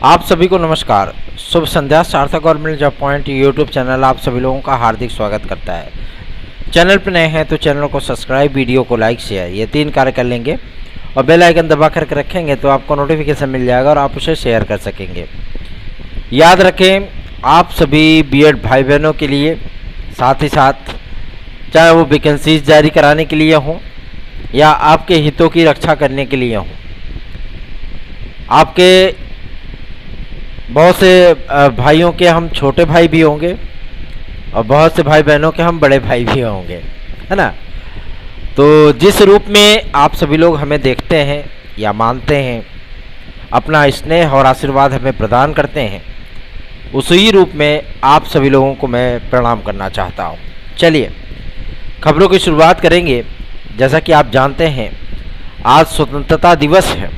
आप सभी को नमस्कार। शुभ संध्या। सार्थक government job point YouTube channel आप सभी लोगों का हार्दिक स्वागत करता है। चैनल पर नए हैं तो चैनल को सब्सक्राइब, वीडियो को लाइक, शेयर ये 3 कार्य कर लेंगे और बेल आइकन दबा करके रखेंगे तो आपको नोटिफिकेशन मिल जाएगा और आप उसे शेयर कर सकेंगे। याद रखें, आप सभी बीएड भाई बहनों के लिए, साथ ही साथ चाहे वो वैकेंसीज जारी कराने के लिए हों या आपके हितों की रक्षा करने के लिए हों, आपके बहुत से भाइयों के हम छोटे भाई भी होंगे और बहुत से भाई बहनों के हम बड़े भाई भी होंगे, है ना। तो जिस रूप में आप सभी लोग हमें देखते हैं या मानते हैं, अपना स्नेह और आशीर्वाद हमें प्रदान करते हैं, उसी रूप में आप सभी लोगों को मैं प्रणाम करना चाहता हूँ। चलिए खबरों की शुरुआत करेंगे। जैसा कि आप जानते हैं, आज स्वतंत्रता दिवस है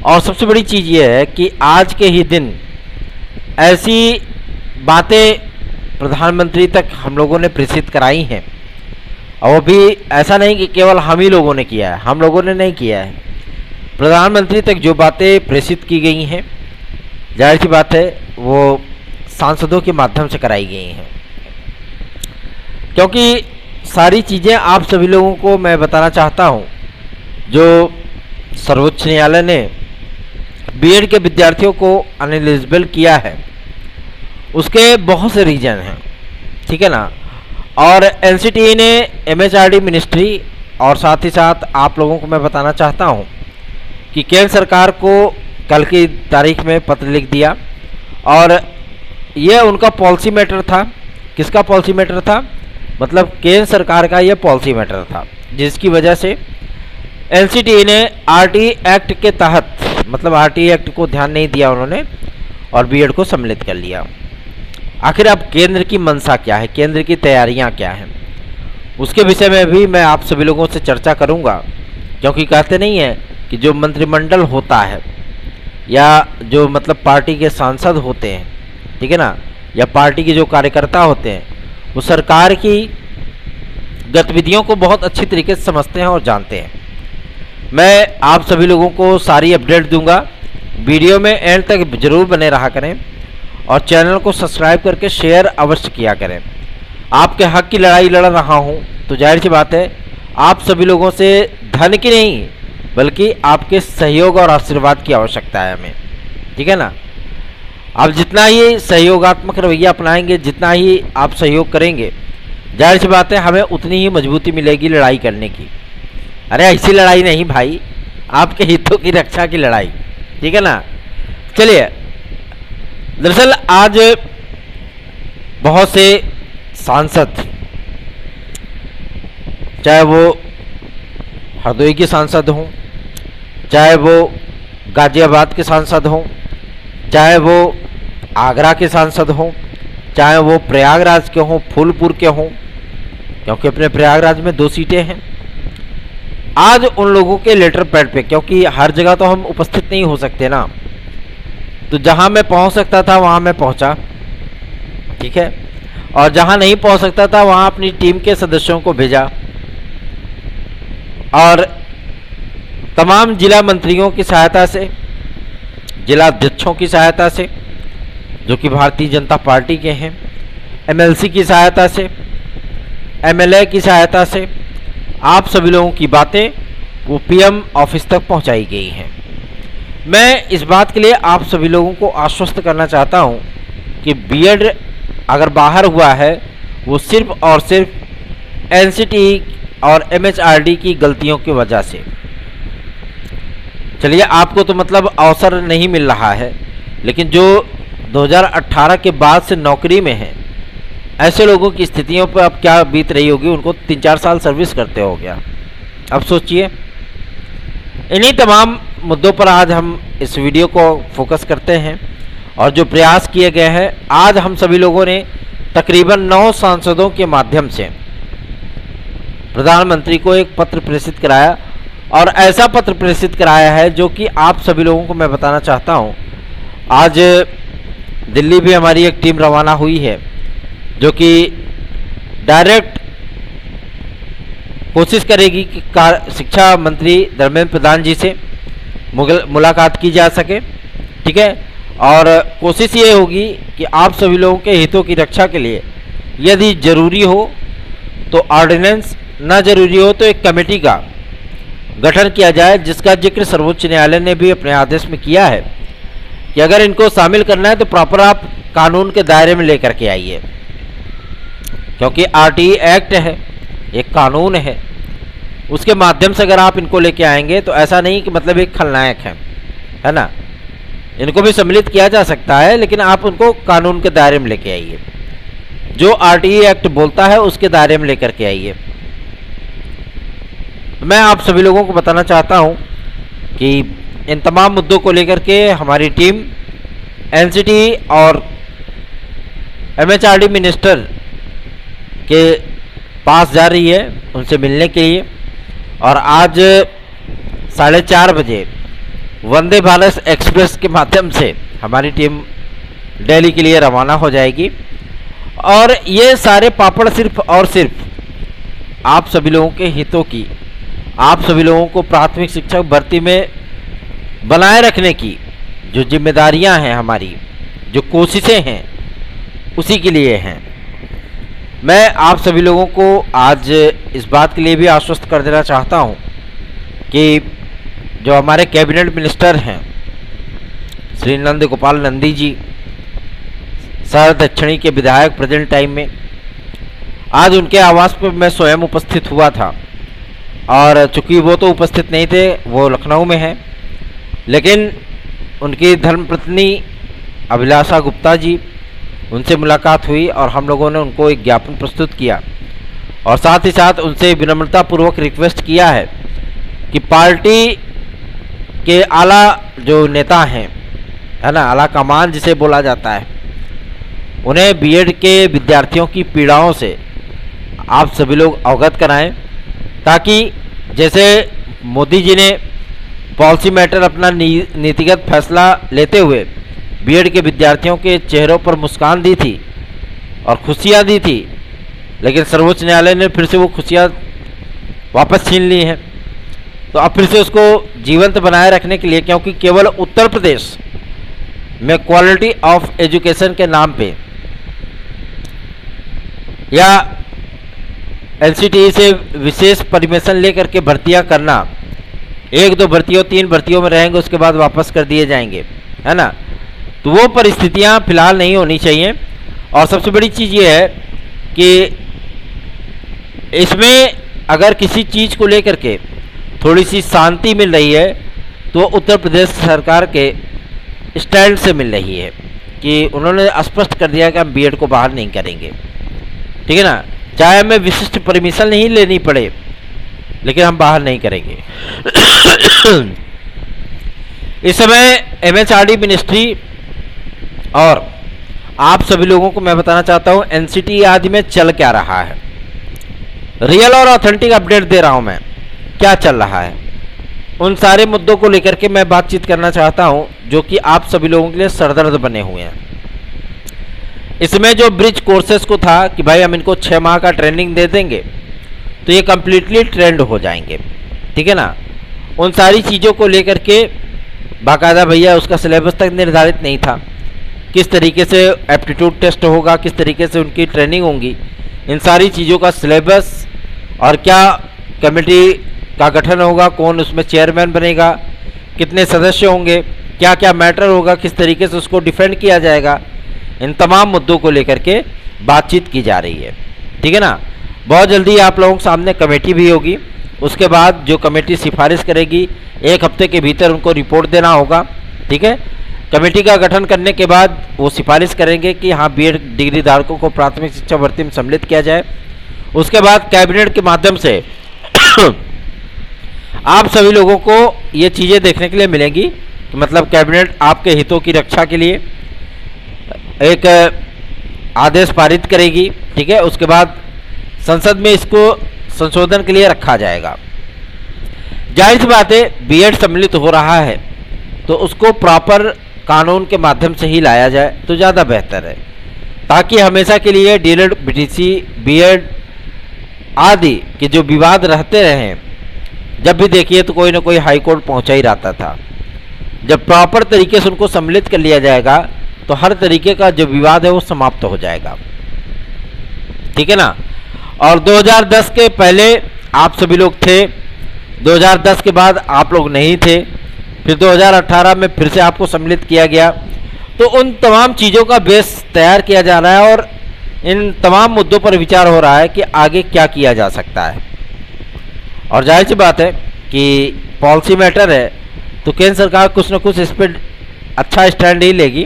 और सबसे बड़ी चीज़ ये है कि आज के ही दिन ऐसी बातें प्रधानमंत्री तक हम लोगों ने प्रेषित कराई हैं, और वो भी ऐसा नहीं कि केवल हम ही लोगों ने किया है, हम लोगों ने नहीं किया है। प्रधानमंत्री तक जो बातें प्रेषित की गई हैं, जाहिर सी बात है वो सांसदों के माध्यम से कराई गई हैं, क्योंकि सारी चीज़ें आप सभी लोगों को मैं बताना चाहता हूँ। जो सर्वोच्च न्यायालय ने बीएड के विद्यार्थियों को अनएलिजिबल किया है, उसके बहुत से रीजन हैं, ठीक है ना। और एनसीटीई ने एमएचआरडी मिनिस्ट्री और साथ ही साथ आप लोगों को मैं बताना चाहता हूं कि केंद्र सरकार को कल की तारीख में पत्र लिख दिया, और यह उनका पॉलिसी मैटर था। किसका पॉलिसी मैटर था? मतलब केंद्र सरकार का यह पॉलिसी मैटर था, जिसकी वजह से एनसीटीई ने आरटी एक्ट के तहत, मतलब आरटी एक्ट को ध्यान नहीं दिया उन्होंने और बीएड को सम्मिलित कर लिया। आखिर अब केंद्र की मंशा क्या है, केंद्र की तैयारियां क्या हैं, उसके विषय में भी मैं आप सभी लोगों से चर्चा करूंगा। क्योंकि कहते नहीं है कि जो मंत्रिमंडल होता है या जो मतलब पार्टी के सांसद होते हैं, ठीक है ना, या पार्टी के जो कार्यकर्ता होते हैं, वो सरकार की गतिविधियों को बहुत अच्छी तरीके से समझते हैं और जानते हैं। मैं आप सभी लोगों को सारी अपडेट दूंगा। वीडियो में एंड तक जरूर बने रहा करें और चैनल को सब्सक्राइब करके शेयर अवश्य किया करें। आपके हक की लड़ाई लड़ रहा हूं, तो जाहिर सी बात है आप सभी लोगों से धन की नहीं बल्कि आपके सहयोग और आशीर्वाद की आवश्यकता है हमें, ठीक है ना। आप जितना ही सहयोगात्मक रवैया अपनाएंगे, जितना ही आप सहयोग करेंगे, जाहिर सी बात है हमें उतनी ही मजबूती मिलेगी लड़ाई करने की। अरे ऐसी लड़ाई नहीं भाई, आपके हितों की रक्षा की लड़ाई, ठीक है ना। चलिए, दरअसल आज बहुत से सांसद, चाहे वो हरदोई के सांसद हों, चाहे वो गाजियाबाद के सांसद हों, चाहे वो आगरा के सांसद हों, चाहे वो प्रयागराज के हों, फूलपुर के हों, क्योंकि अपने प्रयागराज में 2 सीटें हैं, आज उन लोगों के लेटर पैड पे, क्योंकि हर जगह तो हम उपस्थित नहीं हो सकते ना, तो जहां मैं पहुंच सकता था वहां मैं पहुंचा, ठीक है, और जहां नहीं पहुंच सकता था वहां अपनी टीम के सदस्यों को भेजा और तमाम जिला मंत्रियों की सहायता से, जिला अध्यक्षों की सहायता से जो कि भारतीय जनता पार्टी के हैं, एमएलसी की सहायता से, एमएलए की सहायता से, आप सभी लोगों की बातें वो पीएम ऑफिस तक पहुंचाई गई हैं। मैं इस बात के लिए आप सभी लोगों को आश्वस्त करना चाहता हूं कि बीएड अगर बाहर हुआ है वो सिर्फ और सिर्फ एनसीटीई और एमएचआरडी की गलतियों की वजह से। चलिए, आपको तो मतलब अवसर नहीं मिल रहा है, लेकिन जो 2018 के बाद से नौकरी में हैं, ऐसे लोगों की स्थितियों पर अब क्या बीत रही होगी। उनको 3-4 साल सर्विस करते हो गया। अब सोचिए, इन्हीं तमाम मुद्दों पर आज हम इस वीडियो को फोकस करते हैं और जो प्रयास किए गए हैं, आज हम सभी लोगों ने तकरीबन 9 सांसदों के माध्यम से प्रधानमंत्री को एक पत्र प्रेषित कराया, और ऐसा पत्र प्रेषित कराया है जो कि आप सभी लोगों को मैं बताना चाहता हूं। आज दिल्ली भी हमारी एक टीम रवाना हुई है जो कि डायरेक्ट कोशिश करेगी कि शिक्षा मंत्री धर्मेंद्र प्रधान जी से मुलाकात की जा सके ठीक है। और कोशिश ये होगी कि आप सभी लोगों के हितों की रक्षा के लिए यदि जरूरी हो तो ऑर्डिनेंस, ना जरूरी हो तो एक कमेटी का गठन किया जाए, जिसका जिक्र सर्वोच्च न्यायालय ने भी अपने आदेश में किया है कि अगर इनको शामिल करना है तो प्रॉपर आप कानून के दायरे में लेकर के आइए, क्योंकि आरटीई एक्ट है, एक कानून है, उसके माध्यम से अगर आप इनको लेके आएंगे तो ऐसा नहीं कि मतलब एक खलनायक है ना, इनको भी सम्मिलित किया जा सकता है, लेकिन आप उनको कानून के दायरे में लेके आइए, जो आरटीई एक्ट बोलता है उसके दायरे में लेकर के आइए। मैं आप सभी लोगों को बताना चाहता हूं कि इन तमाम मुद्दों को लेकर के हमारी टीम एनसीटी और एमएचआरडी मिनिस्टर के पास जा रही है उनसे मिलने के लिए, और आज 4:30 बजे वंदे भारत एक्सप्रेस के माध्यम से हमारी टीम दिल्ली के लिए रवाना हो जाएगी। और ये सारे पापड़ सिर्फ और सिर्फ आप सभी लोगों के हितों की, आप सभी लोगों को प्राथमिक शिक्षक भर्ती में बनाए रखने की जो जिम्मेदारियां हैं, हमारी जो कोशिशें हैं, उसी के लिए हैं। मैं आप सभी लोगों को आज इस बात के लिए भी आश्वस्त कर देना चाहता हूं कि जो हमारे कैबिनेट मिनिस्टर हैं श्री नंद गोपाल नंदी जी, शहर दक्षिणी के विधायक प्रेजेंट टाइम में, आज उनके आवास पर मैं स्वयं उपस्थित हुआ था। और चूंकि वो तो उपस्थित नहीं थे, वो लखनऊ में हैं, लेकिन उनकी धर्मपत्नी अभिलाषा गुप्ता जी, उनसे मुलाकात हुई और हम लोगों ने उनको एक ज्ञापन प्रस्तुत किया, और साथ ही साथ उनसे विनम्रतापूर्वक रिक्वेस्ट किया है कि पार्टी के आला जो नेता हैं, है ना, आला कमान जिसे बोला जाता है, उन्हें बीएड के विद्यार्थियों की पीड़ाओं से आप सभी लोग अवगत कराएं, ताकि जैसे मोदी जी ने पॉलिसी मैटर अपना नीतिगत फैसला लेते हुए बीएड के विद्यार्थियों के चेहरों पर मुस्कान दी थी और खुशियां दी थी, लेकिन सर्वोच्च न्यायालय ने फिर से वो खुशियां वापस छीन ली हैं। तो अब फिर से उसको जीवंत बनाए रखने के लिए, क्योंकि केवल उत्तर प्रदेश में क्वालिटी ऑफ एजुकेशन के नाम पे या एनसीटीई से विशेष परमिशन लेकर के भर्तियां करना, 1-2 भर्तियों 3 भर्तियों में रहेंगे, उसके बाद वापस कर दिए जाएंगे, है ना, तो वो परिस्थितियां फिलहाल नहीं होनी चाहिए। और सबसे बड़ी चीज़ ये है कि इसमें अगर किसी चीज़ को लेकर के थोड़ी सी शांति मिल रही है तो उत्तर प्रदेश सरकार के स्टैंड से मिल रही है कि उन्होंने स्पष्ट कर दिया कि हम बीएड को बाहर नहीं करेंगे, ठीक है ना, चाहे हमें विशिष्ट परमिशन नहीं लेनी पड़े, लेकिन हम बाहर नहीं करेंगे। इस समय एमएचआरडी मिनिस्ट्री और आप सभी लोगों को मैं बताना चाहता हूं एनसीटी आदि में चल क्या रहा है, रियल और ऑथेंटिक अपडेट दे रहा हूं मैं, क्या चल रहा है, उन सारे मुद्दों को लेकर के मैं बातचीत करना चाहता हूं जो कि आप सभी लोगों के लिए सरदर्द बने हुए हैं। इसमें जो ब्रिज कोर्सेज को था कि भाई हम इनको 6 माह का ट्रेनिंग दे देंगे तो ये कम्प्लीटली ट्रेंड हो जाएंगे, ठीक है ना, उन सारी चीज़ों को लेकर के बाकायदा भैया उसका सिलेबस तक निर्धारित नहीं था, किस तरीके से एप्टीट्यूड टेस्ट होगा, किस तरीके से उनकी ट्रेनिंग होगी, इन सारी चीज़ों का सिलेबस और क्या कमेटी का गठन होगा, कौन उसमें चेयरमैन बनेगा, कितने सदस्य होंगे, क्या क्या मैटर होगा, किस तरीके से उसको डिफेंड किया जाएगा, इन तमाम मुद्दों को लेकर के बातचीत की जा रही है, ठीक है ना। बहुत जल्दी आप लोगों के सामने कमेटी भी होगी, उसके बाद जो कमेटी सिफारिश करेगी 1 हफ्ते के भीतर उनको रिपोर्ट देना होगा, ठीक है। कमेटी का गठन करने के बाद वो सिफारिश करेंगे कि हाँ बीएड डिग्री धारकों को प्राथमिक शिक्षा भर्ती में सम्मिलित किया जाए। उसके बाद कैबिनेट के माध्यम से आप सभी लोगों को ये चीज़ें देखने के लिए मिलेंगी कि मतलब कैबिनेट आपके हितों की रक्षा के लिए एक आदेश पारित करेगी, ठीक है। उसके बाद संसद में इसको संशोधन के लिए रखा जाएगा। जाहिर सी बात है बीएड सम्मिलित हो रहा है तो उसको प्रॉपर कानून के माध्यम से ही लाया जाए तो ज़्यादा बेहतर है, ताकि हमेशा के लिए डीएलएड, बीटीसी, बीएड आदि के जो विवाद रहते रहे, जब भी देखिए तो कोई ना कोई हाई कोर्ट पहुंचा ही रहता था। जब प्रॉपर तरीके से उनको सम्मिलित कर लिया जाएगा तो हर तरीके का जो विवाद है वो समाप्त हो जाएगा, ठीक है ना। और 2010 के पहले आप सभी लोग थे, 2010 के बाद आप लोग नहीं थे, फिर 2018 में फिर से आपको सम्मिलित किया गया। तो उन तमाम चीज़ों का बेस तैयार किया जा रहा है और इन तमाम मुद्दों पर विचार हो रहा है कि आगे क्या किया जा सकता है। और जाहिर सी बात है कि पॉलिसी मैटर है तो केंद्र सरकार कुछ न कुछ इस पर अच्छा स्टैंड ही लेगी,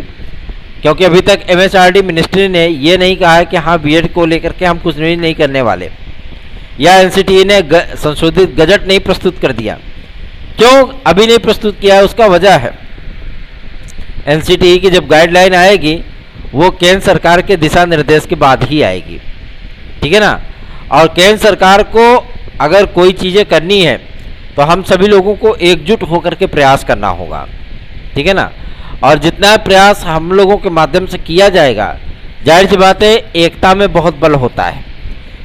क्योंकि अभी तक MHRD मिनिस्ट्री ने ये नहीं कहा है कि हाँ बीएड को लेकर के हम कुछ नहीं करने वाले, या NCTE ने संशोधित गजट नहीं प्रस्तुत कर दिया। क्यों अभी नहीं प्रस्तुत किया है, उसका वजह है NCTE की जब गाइडलाइन आएगी वो केंद्र सरकार के दिशा निर्देश के बाद ही आएगी, ठीक है ना। और केंद्र सरकार को अगर कोई चीज़ें करनी है तो हम सभी लोगों को एकजुट होकर के प्रयास करना होगा, ठीक है ना। और जितना प्रयास हम लोगों के माध्यम से किया जाएगा, जाहिर सी बात है एकता में बहुत बल होता है।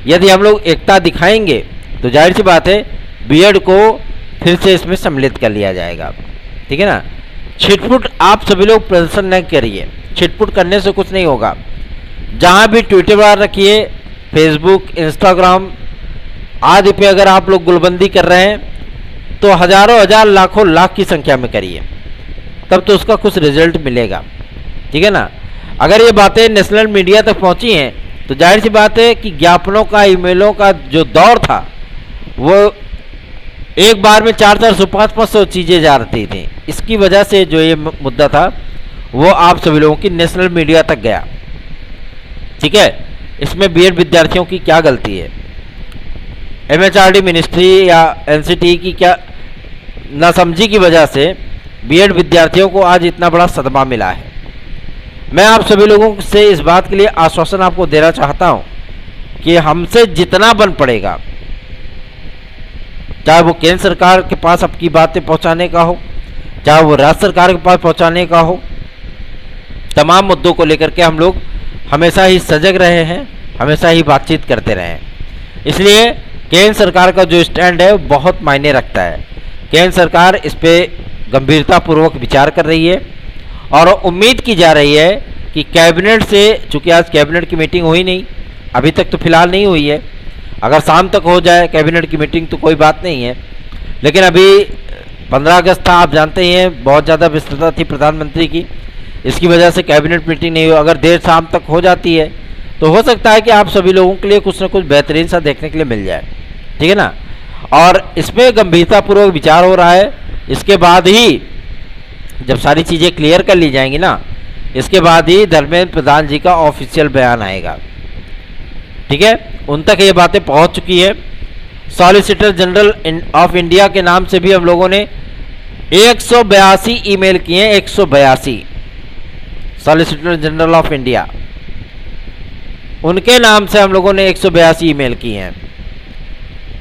यदि हम लोग एकता दिखाएंगे तो जाहिर सी बात है बीएड को फिर से इसमें सम्मिलित कर लिया जाएगा, ठीक है ना। छिटपुट आप सभी लोग प्रदर्शन न करिए, छिटपुट करने से कुछ नहीं होगा। जहाँ भी ट्विटर बार रखिए, फेसबुक, इंस्टाग्राम आदि पे अगर आप लोग गुलबंदी कर रहे हैं तो हजारों हजार लाखों लाख की संख्या में करिए, तब तो उसका कुछ रिजल्ट मिलेगा, ठीक है ना। अगर ये बातें नेशनल मीडिया तक पहुंची हैं तो जाहिर सी बात है कि ज्ञापनों का, ईमेलों का जो दौर था वो एक बार में 400-400, 500-500 चीज़ें जा रही थी। इसकी वजह से जो ये मुद्दा था वो आप सभी लोगों की नेशनल मीडिया तक गया, ठीक है। इसमें बीएड विद्यार्थियों की क्या गलती है? MHRD मिनिस्ट्री या NCTE की क्या नासमझी की वजह से बीएड विद्यार्थियों को आज इतना बड़ा सदमा मिला है। मैं आप सभी लोगों से इस बात के लिए आश्वासन आपको देना चाहता हूं कि हमसे जितना बन पड़ेगा, चाहे वो केंद्र सरकार के पास आपकी बातें पहुंचाने का हो, चाहे वो राज्य सरकार के पास पहुंचाने का हो, तमाम मुद्दों को लेकर के हम लोग हमेशा ही सजग रहे हैं, हमेशा ही बातचीत करते रहे हैं। इसलिए केंद्र सरकार का जो स्टैंड है वो बहुत मायने रखता है। केंद्र सरकार इस पर गंभीरतापूर्वक विचार कर रही है और उम्मीद की जा रही है कि कैबिनेट से, चूँकि आज कैबिनेट की मीटिंग हुई नहीं, अभी तक तो फिलहाल नहीं हुई है, अगर शाम तक हो जाए कैबिनेट की मीटिंग तो कोई बात नहीं है, लेकिन अभी 15 अगस्त था, आप जानते ही हैं बहुत ज़्यादा व्यस्तता थी प्रधानमंत्री की, इसकी वजह से कैबिनेट मीटिंग नहीं हुई। अगर देर शाम तक हो जाती है तो हो सकता है कि आप सभी लोगों के लिए कुछ ना कुछ बेहतरीन सा देखने के लिए मिल जाए, ठीक है ना। और इसमें गंभीरतापूर्वक विचार हो रहा है। इसके बाद ही जब सारी चीज़ें क्लियर कर ली जाएंगी ना, इसके बाद ही धर्मेंद्र प्रधान जी का ऑफिशियल बयान आएगा, ठीक है। उन तक ये बातें पहुंच चुकी है। सॉलिसिटर जनरल ऑफ इंडिया के नाम से भी हम लोगों ने 182 ईमेल किए हैं, 182 सॉलिसिटर जनरल ऑफ इंडिया, उनके नाम से हम लोगों ने 182 ईमेल किए हैं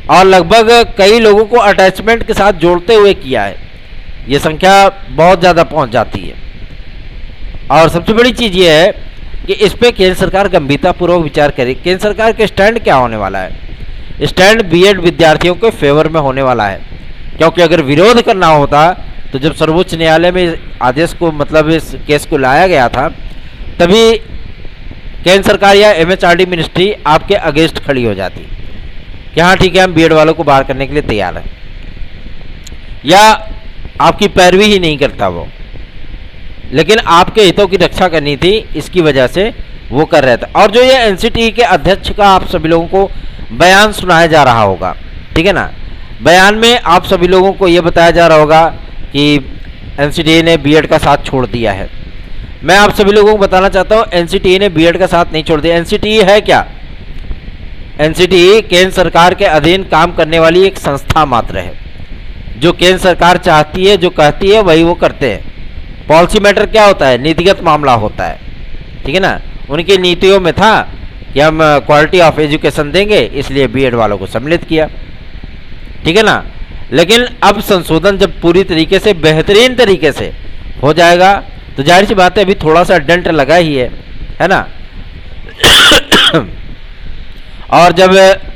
और लगभग कई लोगों को अटैचमेंट के साथ जोड़ते हुए किया है। ये संख्या बहुत ज़्यादा पहुंच जाती है। और सबसे बड़ी चीज़ ये है कि इस पर केंद्र सरकार गंभीरतापूर्वक विचार करे। केंद्र सरकार के स्टैंड क्या होने वाला है? स्टैंड बीएड विद्यार्थियों के फेवर में होने वाला है, क्योंकि अगर विरोध करना होता तो जब सर्वोच्च न्यायालय में आदेश को, मतलब इस केस को लाया गया था, तभी केंद्र सरकार या MHRD मिनिस्ट्री आपके अगेंस्ट खड़ी हो जाती कि हाँ ठीक है, हम बीएड वालों को बाहर करने के लिए तैयार हैं, या आपकी पैरवी ही नहीं करता वो, लेकिन आपके हितों की रक्षा करनी थी, इसकी वजह से वो कर रहे थे। और जो ये NCTE के अध्यक्ष का आप सभी लोगों को बयान सुनाया जा रहा होगा, ठीक है ना, बयान में आप सभी लोगों को ये बताया जा रहा होगा कि NCTE ने बीएड का साथ छोड़ दिया है। मैं आप सभी लोगों को बताना चाहता हूँ NCTE ने बीएड का साथ नहीं छोड़ दिया। NCTE है क्या? NCTE केंद्र सरकार के अधीन काम करने वाली एक संस्था मात्र है। जो केंद्र सरकार चाहती है, जो कहती है, वही वो करते हैं। पॉलिसी मैटर क्या होता है? नीतिगत मामला होता है, ठीक है ना। उनकी नीतियों में था कि हम क्वालिटी ऑफ एजुकेशन देंगे, इसलिए बीएड वालों को सम्मिलित किया, ठीक है ना। लेकिन अब संशोधन जब पूरी तरीके से, बेहतरीन तरीके से हो जाएगा तो जाहिर सी बात है अभी थोड़ा सा डेंट लगा ही है ना। और जब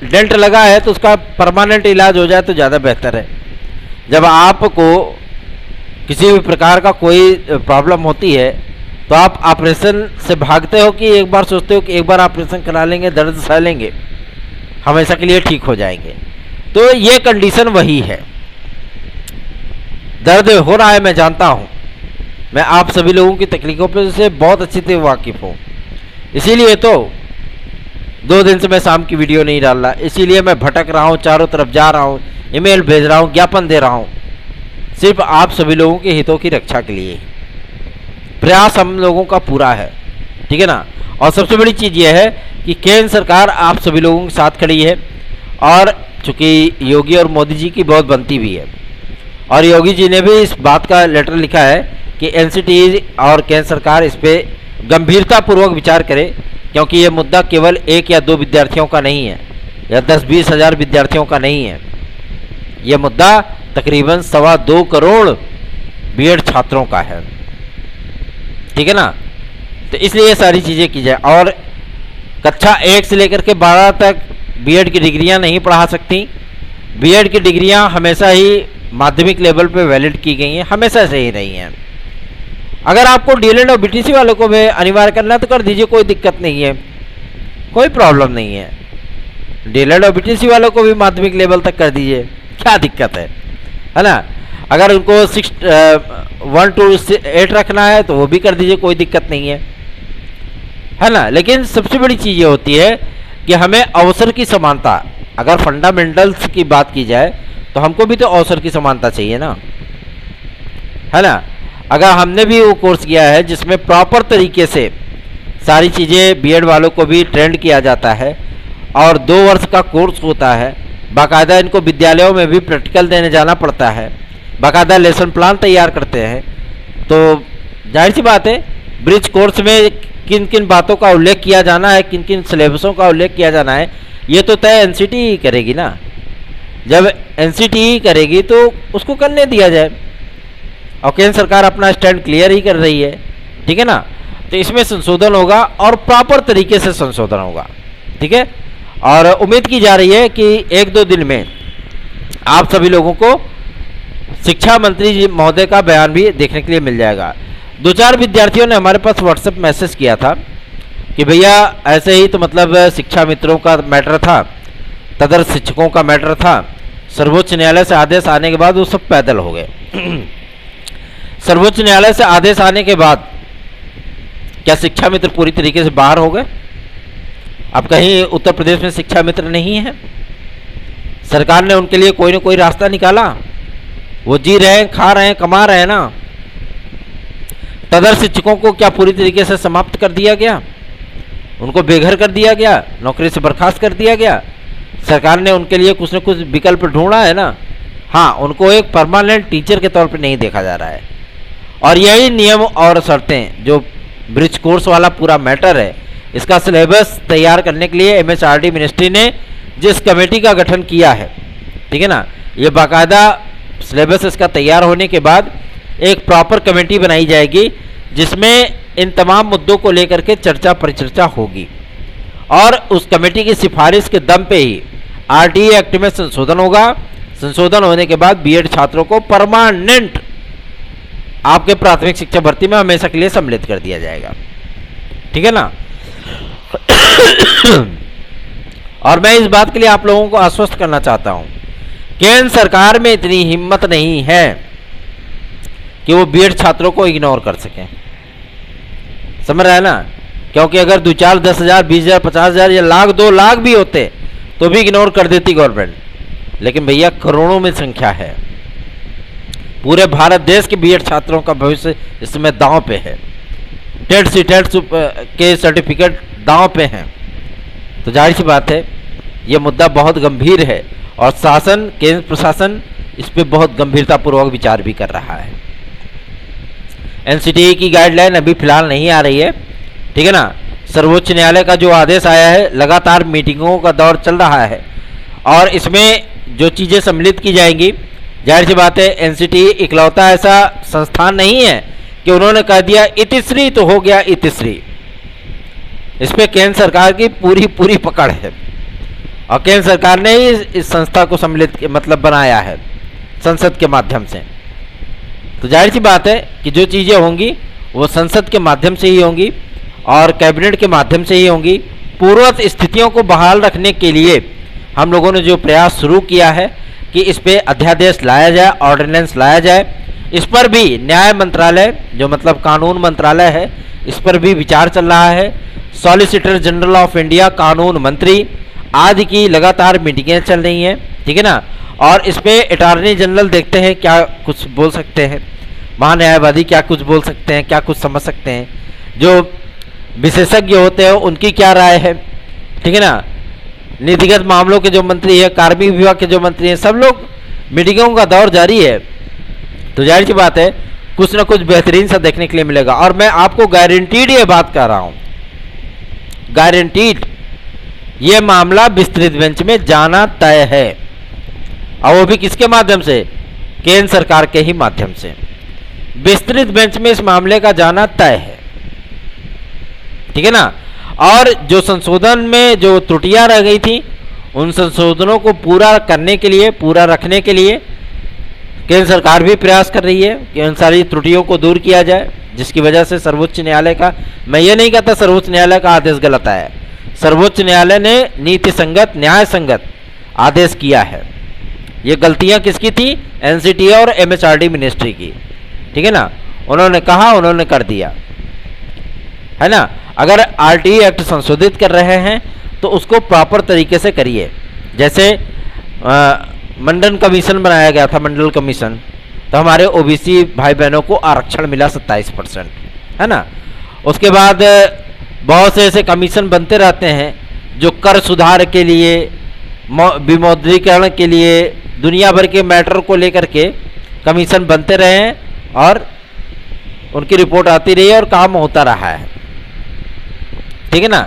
डेंट लगा है तो उसका परमानेंट इलाज हो जाए तो ज़्यादा बेहतर है। जब आपको किसी भी प्रकार का कोई प्रॉब्लम होती है तो आप ऑपरेशन से भागते हो कि एक बार सोचते हो कि एक बार ऑपरेशन करा लेंगे, दर्द सह लेंगे, हमेशा के लिए ठीक हो जाएंगे। तो ये कंडीशन वही है। दर्द हो रहा है, मैं जानता हूँ, मैं आप सभी लोगों की तकलीफों पर से बहुत अच्छी तरह वाकिफ़ हूँ, इसीलिए तो 2 दिन से मैं शाम की वीडियो नहीं डाल रहा, इसीलिए मैं भटक रहा हूँ, चारों तरफ जा रहा हूँ, ईमेल भेज रहा हूँ, ज्ञापन दे रहा हूँ, सिर्फ आप सभी लोगों के हितों की रक्षा के लिए। प्रयास हम लोगों का पूरा है, ठीक है ना। और सबसे बड़ी चीज़ यह है कि केंद्र सरकार आप सभी लोगों के साथ खड़ी है, और चूँकि योगी और मोदी जी की बहुत बनती भी है, और योगी जी ने भी इस बात का लेटर लिखा है कि एनसीटी और केंद्र सरकार इस पर गंभीरतापूर्वक विचार करे, क्योंकि ये मुद्दा केवल 1 या 2 विद्यार्थियों का नहीं है, या 10-20 हज़ार विद्यार्थियों का नहीं है, ये मुद्दा तकरीबन 2.25 करोड़ बीएड छात्रों का है, ठीक है ना। तो इसलिए ये सारी चीज़ें की जाए। और कक्षा 1 से लेकर के 12 तक बीएड की डिग्रियां नहीं पढ़ा सकती। बीएड की डिग्रियां हमेशा ही माध्यमिक लेवल पे वैलिड की गई हैं, हमेशा से ही रही हैं। अगर आपको डीएलएड और बीटीसी वालों को भी अनिवार्य करना है तो कर दीजिए, कोई दिक्कत नहीं है, कोई प्रॉब्लम नहीं है। डीएलएड और बीटीसी वालों को भी माध्यमिक लेवल तक कर दीजिए, क्या दिक्कत है ना। अगर उनको 1 to 8 रखना है तो वो भी कर दीजिए, कोई दिक्कत नहीं है ना। लेकिन सबसे बड़ी चीज़ ये होती है कि हमें अवसर की समानता, अगर फंडामेंटल्स की बात की जाए तो हमको भी तो अवसर की समानता चाहिए ना, है ना। अगर हमने भी वो कोर्स किया है जिसमें प्रॉपर तरीके से सारी चीज़ें बीएड वालों को भी ट्रेंड किया जाता है, और 2 वर्ष का कोर्स होता है, बाकायदा इनको विद्यालयों में भी प्रैक्टिकल देने जाना पड़ता है, बाकायदा लेसन प्लान तैयार करते हैं, तो जाहिर सी बात है ब्रिज कोर्स में किन किन बातों का उल्लेख किया जाना है, किन किन सिलेबसों का उल्लेख किया जाना है, ये तो तय एनसीटी ही करेगी ना। जब एनसीटी ही करेगी तो उसको करने दिया जाए, और केंद्र सरकार अपना स्टैंड क्लियर ही कर रही है, ठीक है ना। तो इसमें संशोधन होगा और प्रॉपर तरीके से संशोधन होगा, ठीक है। और उम्मीद की जा रही है कि 1-2 दिन में आप सभी लोगों को शिक्षा मंत्री जी महोदय का बयान भी देखने के लिए मिल जाएगा। 2-4 विद्यार्थियों ने हमारे पास व्हाट्सएप मैसेज किया था कि भैया ऐसे ही तो मतलब शिक्षा मित्रों का मैटर था, तदर्थ शिक्षकों का मैटर था, सर्वोच्च न्यायालय से आदेश आने के बाद वो सब पैदल हो गए। सर्वोच्च न्यायालय से आदेश आने के बाद क्या शिक्षा मित्र पूरी तरीके से बाहर हो गए? अब कहीं उत्तर प्रदेश में शिक्षा मित्र नहीं है? सरकार ने उनके लिए कोई ना कोई रास्ता निकाला, वो जी रहे हैं, खा रहे हैं, कमा रहे हैं ना। तदर्थ शिक्षकों को क्या पूरी तरीके से समाप्त कर दिया गया? उनको बेघर कर दिया गया, नौकरी से बर्खास्त कर दिया गया? सरकार ने उनके लिए कुछ न कुछ विकल्प ढूंढा है ना। हाँ, उनको एक परमानेंट टीचर के तौर पे नहीं देखा जा रहा है। और यही नियम और शर्तें जो ब्रिज कोर्स वाला पूरा मैटर है, इसका सिलेबस तैयार करने के लिए एमएचआरडी मिनिस्ट्री ने जिस कमेटी का गठन किया है, ठीक है ना, ये बाकायदा सिलेबस इसका तैयार होने के बाद एक प्रॉपर कमेटी बनाई जाएगी जिसमें इन तमाम मुद्दों को लेकर के चर्चा परिचर्चा होगी, और उस कमेटी की सिफारिश के दम पे ही आरटीई एक्ट में संशोधन होगा। संशोधन होने के बाद बीएड छात्रों को परमानेंट आपके प्राथमिक शिक्षा भर्ती में हमेशा के लिए सम्मिलित कर दिया जाएगा, ठीक है ना। और मैं इस बात के लिए आप लोगों को आश्वस्त करना चाहता हूं, केंद्र सरकार में इतनी हिम्मत नहीं है कि वो बीएड छात्रों को इग्नोर कर सकें, समझ रहे हैं ना। क्योंकि अगर 2-4, 10,000, 20,000, 50,000 या लाख 2 लाख भी होते तो भी इग्नोर कर देती गवर्नमेंट, लेकिन भैया करोड़ों में संख्या है। पूरे भारत देश के बीएड छात्रों का भविष्य इस समय दांव पे है। टेट सीटेट के सर्टिफिकेट दांव पे हैं। तो जाहिर सी बात है ये मुद्दा बहुत गंभीर है, और शासन, केंद्र प्रशासन इस पे बहुत गंभीरतापूर्वक विचार भी कर रहा है। एनसीटीई की गाइडलाइन अभी फिलहाल नहीं आ रही है, ठीक है ना। सर्वोच्च न्यायालय का जो आदेश आया है, लगातार मीटिंगों का दौर चल रहा है, और इसमें जो चीज़ें सम्मिलित की जाएंगी, जाहिर सी बात है एनसीटीई इकलौता ऐसा संस्थान नहीं है कि उन्होंने कह दिया इतिश्री तो हो गया इतिश्री। इस पे केंद्र सरकार की पूरी पकड़ है, और केंद्र सरकार ने ही इस संस्था को सम्मिलित मतलब बनाया है संसद के माध्यम से। तो जाहिर सी बात है कि जो चीज़ें होंगी वो संसद के माध्यम से ही होंगी और कैबिनेट के माध्यम से ही होंगी। पूर्ववत स्थितियों को बहाल रखने के लिए हम लोगों ने जो प्रयास शुरू किया है कि इस पे अध्यादेश लाया जाए, ऑर्डिनेंस लाया जाए, इस पर भी न्याय मंत्रालय जो मतलब कानून मंत्रालय है, इस पर भी विचार चल रहा है। सॉलिसिटर जनरल ऑफ इंडिया, कानून मंत्री आदि की लगातार मीटिंगें चल रही हैं, ठीक है ना। और इस पे अटॉर्नी जनरल देखते हैं क्या कुछ बोल सकते हैं, महान्यायवादी क्या कुछ बोल सकते हैं, क्या कुछ समझ सकते हैं, जो विशेषज्ञ होते हैं उनकी क्या राय है, ठीक है ना। नीतिगत मामलों के जो मंत्री है, कार्मिक विभाग के जो मंत्री हैं, सब लोग मीटिंगों का दौर जारी है। तो जाहिर सी बात है कुछ ना कुछ बेहतरीन सा देखने के लिए मिलेगा। और मैं आपको गारंटीड ये बात कर रहा हूँ, गारंटीड ये मामला विस्तृत बेंच में जाना तय है, और वो भी किसके माध्यम से, केंद्र सरकार के ही माध्यम से। विस्तृत बेंच में इस मामले का जाना तय है, ठीक है ना। और जो संशोधन में जो त्रुटियां रह गई थी उन संशोधनों को पूरा करने के लिए, पूरा रखने के लिए केंद्र सरकार भी प्रयास कर रही है कि उन सारी त्रुटियों को दूर किया जाए, जिसकी वजह से सर्वोच्च न्यायालय का, मैं ये नहीं कहता सर्वोच्च न्यायालय का आदेश गलत आया है, सर्वोच्च न्यायालय ने नीति संगत, न्याय संगत आदेश किया है। ये गलतियां किसकी थी, एनसीटी और एमएचआरडी मिनिस्ट्री की, ठीक है ना। उन्होंने कहा, उन्होंने कर दिया, है ना। अगर आरटीई एक्ट संशोधित कर रहे हैं तो उसको प्रॉपर तरीके से करिए। जैसे मंडल कमीशन बनाया गया था, मंडल कमीशन, तो हमारे ओबीसी भाई बहनों को आरक्षण मिला 27%, है ना। उसके बाद बहुत से ऐसे कमीशन बनते रहते हैं जो कर सुधार के लिए, विमुद्रीकरण के लिए, दुनिया भर के मैटर को लेकर के कमीशन बनते रहे हैं और उनकी रिपोर्ट आती रही है और काम होता रहा है, ठीक है ना।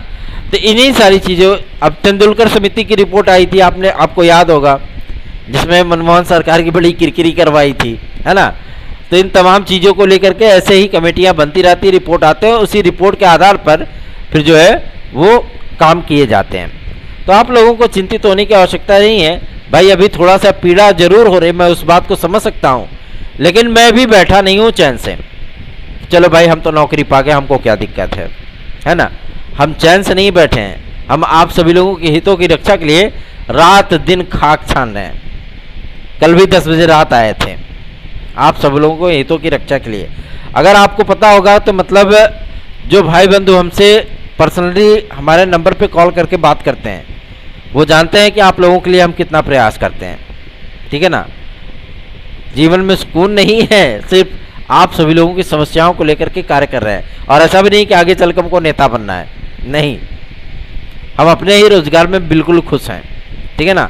तो इन्हीं सारी चीज़ों, अब तेंदुलकर समिति की रिपोर्ट आई थी, आपको याद होगा, जिसमें मनमोहन सरकार की बड़ी किरकिरी करवाई थी, है ना। तो इन तमाम चीज़ों को लेकर के ऐसे ही कमेटियां बनती रहती, रिपोर्ट आते हैं, उसी रिपोर्ट के आधार पर फिर जो है वो काम किए जाते हैं। तो आप लोगों को चिंतित होने की आवश्यकता नहीं है भाई। अभी थोड़ा सा पीड़ा जरूर हो रही, मैं उस बात को समझ सकता हूँ, लेकिन मैं भी बैठा नहीं हूँ चैन से। चलो भाई हम तो नौकरी पा गए, हमको क्या दिक्कत है ना। हम चैन से नहीं बैठे हैं, हम आप सभी लोगों के हितों की रक्षा के लिए रात दिन खाक छान रहे हैं। कल भी 10 बजे रात आए थे आप सब लोगों को हितों की रक्षा के लिए। अगर आपको पता होगा तो मतलब जो भाई बंधु हमसे पर्सनली हमारे नंबर पे कॉल करके बात करते हैं, वो जानते हैं कि आप लोगों के लिए हम कितना प्रयास करते हैं, ठीक है ना। जीवन में सुकून नहीं है, सिर्फ आप सभी लोगों की समस्याओं को लेकर के कार्य कर रहे हैं। और ऐसा भी नहीं कि आगे चलकर हमको नेता बनना है, नहीं, हम अपने ही रोजगार में बिल्कुल खुश हैं, ठीक है ना।